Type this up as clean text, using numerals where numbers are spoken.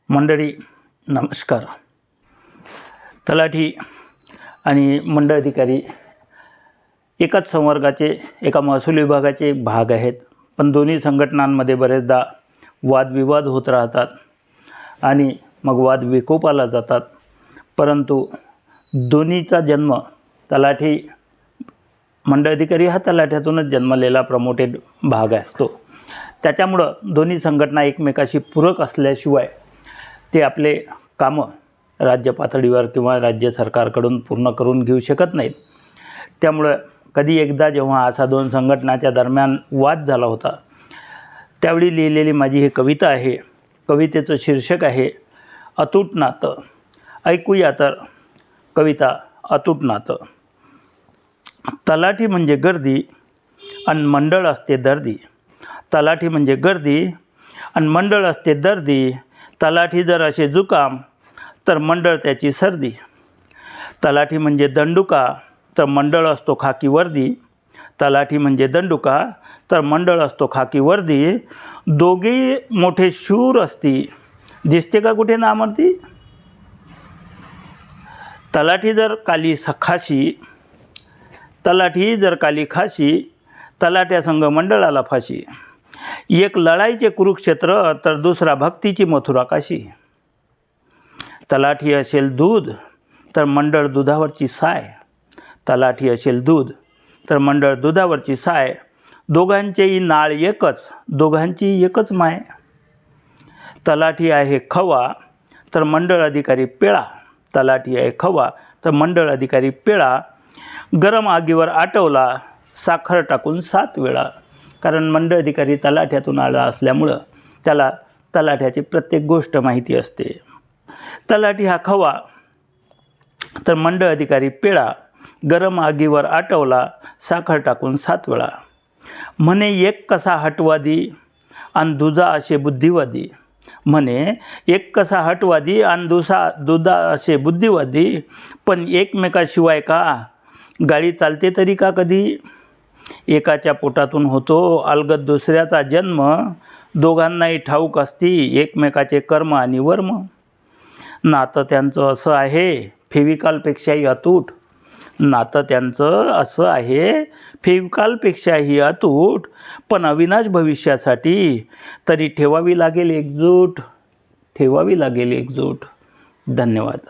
मंडळी नमस्कार. तलाठी आणि मंडळ अधिकारी एकाच संवर्गाचे एका महसूल विभागाचे एक भाग आहेत, पण दोन्ही संघटनांमध्ये बरेचदा वादविवाद होत राहतात आणि मग वाद विकोपाला जातात. परंतु दोन्हीचा जन्म तलाठी मंडळ अधिकारी हा तलाठ्यातूनच जन्मलेला प्रमोटेड भाग असतो. त्याच्यामुळं दोन्ही संघटना एकमेकाशी पूरक असल्याशिवाय ते आपले कामं राज्य पातळीवर किंवा राज्य सरकारकडून पूर्ण करून घेऊ शकत नाहीत. त्यामुळं कधी एकदा जेव्हा असा दोन संघटनाच्या दरम्यान वाद झाला होता, त्यावेळी लिहिलेली माझी ही कविता आहे. कवितेचं शीर्षक आहे अतूट नातं. ऐकूया तर कविता अतूट नातं. तलाठी म्हणजे गर्दी आणि मंडळ असते दर्दी. तलाठी म्हणजे गर्दी आणि मंडळ असते दर्दी. तलाठी जर असे जुकाम तर मंडळ त्याची सर्दी. तलाठी म्हणजे दंडुका तर मंडळ असतो खाकी वर्दी. तलाठी म्हणजे दंडुका तर मंडळ असतो खाकी वर्दी. दोघेही मोठे शूर असती, दिसते का कुठे नामर्दी. तलाठी जर काली खाशी, तलाठी जर काली खाशी, तलाट्यासंग मंडळाला फाशी. एक लढाईचे कुरुक्षेत्र तर दुसरा भक्तीची मथुरा काशी. तलाठी असेल दूध तर मंडळ दुधावरची साय. तलाठी असेल दूध तर मंडळ दुधावरची साय. दोघांचेही नाळ एकच, दोघांची एकच माय. तलाठी आहे खवा तर मंडळ अधिकारी पेळा. तलाठी आहे खवा तर मंडळ अधिकारी पेळा. गरम आगीवर आटवला साखर टाकून 7 वेळा. कारण मंडळ अधिकारी तलाठ्यातून आला असल्यामुळं त्याला तलाठ्याची प्रत्येक गोष्ट माहिती असते. तलाठी हा खवा तर मंडळ अधिकारी पेळा. गरम आगीवर आटवला साखर टाकून 7 वेळा. म्हणे एक कसा हटवादी आणि दुजा असे बुद्धिवादी. म्हणे एक कसा हटवादी आणि दुधा असे बुद्धिवादी. पण एकमेकाशिवाय का गाडी चालते तरी का कधी. एकाच्या पोटातून होतो अलगद दुसऱ्याचा जन्म. दोघांनाही ठाऊक असती एकमेकाचे कर्म आणि वर्म. नातं त्यांचं असं आहे फेविकॉलपेक्षाही अतूट. नातं त्यांचं असं आहे फेविकॉलपेक्षाही अतूट. पण अविनाश भविष्यासाठी तरी ठेवावी लागेल एकजूट. ठेवावी लागेल एकजूट. धन्यवाद.